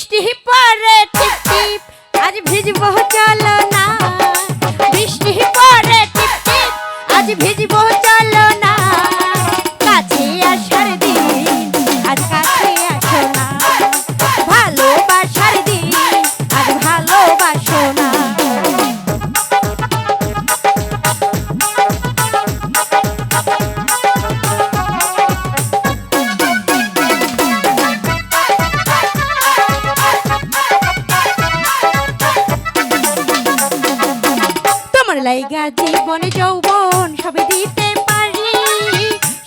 বৃষ্টি পরে টিপ টিপ আজ ভিজবো চলো না বৃষ্টি পরে টিপ টিপ আজ ভিজবো চলো না কাছে আসার দিন আজ কাছে আসো না ভালোবাসার দিন আজ ভালোবাসো না লাইগা জীবন যৌবন সবে দিতে পারি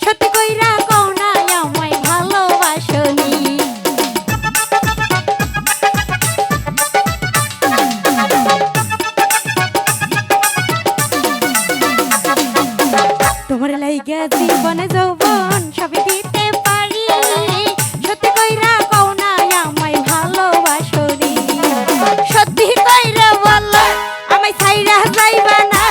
সত্যি কইরা কও না আমায় ভালোবাসনি তোমার লাইগা জীবন যৌবন সবে দিতে পারি সত্যি কইরা কও না আমায় ভালোবাসনি সত্যি কইরা বলো আমায় ছাইরা যাইবা না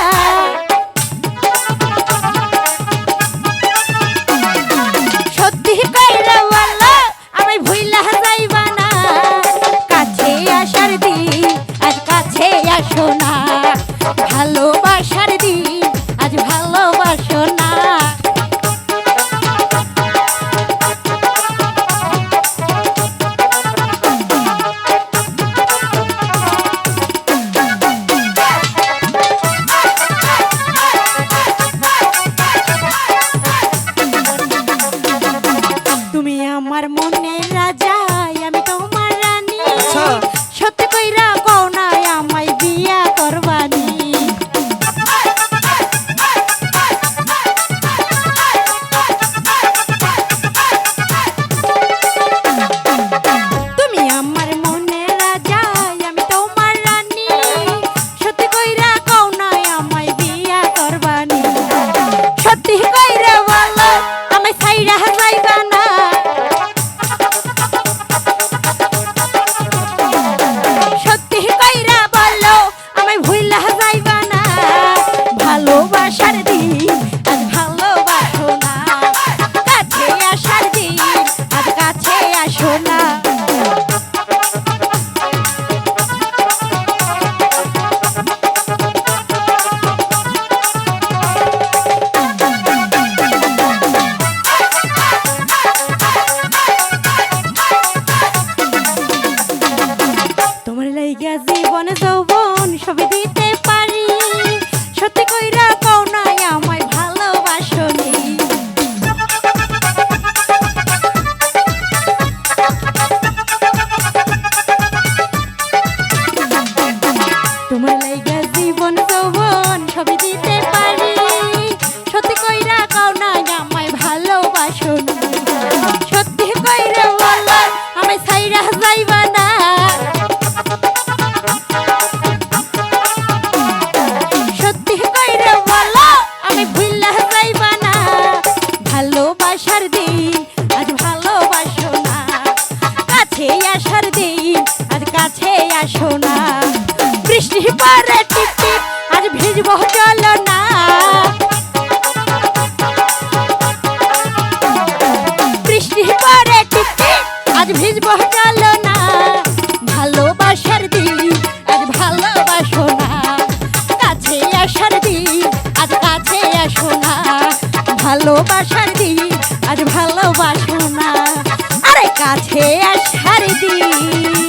সত্যি কইরা বলো আমায় ভুইলা যাইবা না কাছে আসার দিন আজ কাছে আসো না ভালোবাসার দিন আজ ভালোবাসো না আমার মনের রাজা আমি তোমার রানী সত্যি কইরা কও না আমায় বিয়া করবানি তুমি আমার মনের রাজা আমি তোমার রানী সত্যি কইরা কও না আমায় বিয়া করবানি সত্যি কইরা বলো আমায় ছাইরা যাইবা না ভালোবাসার দিন আজ ভালোবাসো না কাছে আসার দিন আজ কাছে আসো না তোমার লাইগা জীবন যৌবন সবে দিতে পারি সত্যি কইরা কও না আমায় ভালোবাসনি তোমার লাইগা জীবন যৌবন সবই দিতে পারি সত্যি কইরা কও না আমায় ভালোবাসনি সত্যি কইরা বলো আমায় ছাইরা যাইবা না ভালোবাসার দিন আজ ভালোবাসো না কাছে আসার দিন আজ কাছে আসো না বৃষ্টি পরে টিপ টিপ আজ ভিজবো চলো না বৃষ্টি পরে টিপ টিপ আজ ভিজবো চলো না ভালোবাসার দিন আজ ভালোবাসো না কাছে আসার দিন আজ কাছে আসো না ভালোবাসার দিন আজ ভালোবাসো না আরে কাছে আসার দিন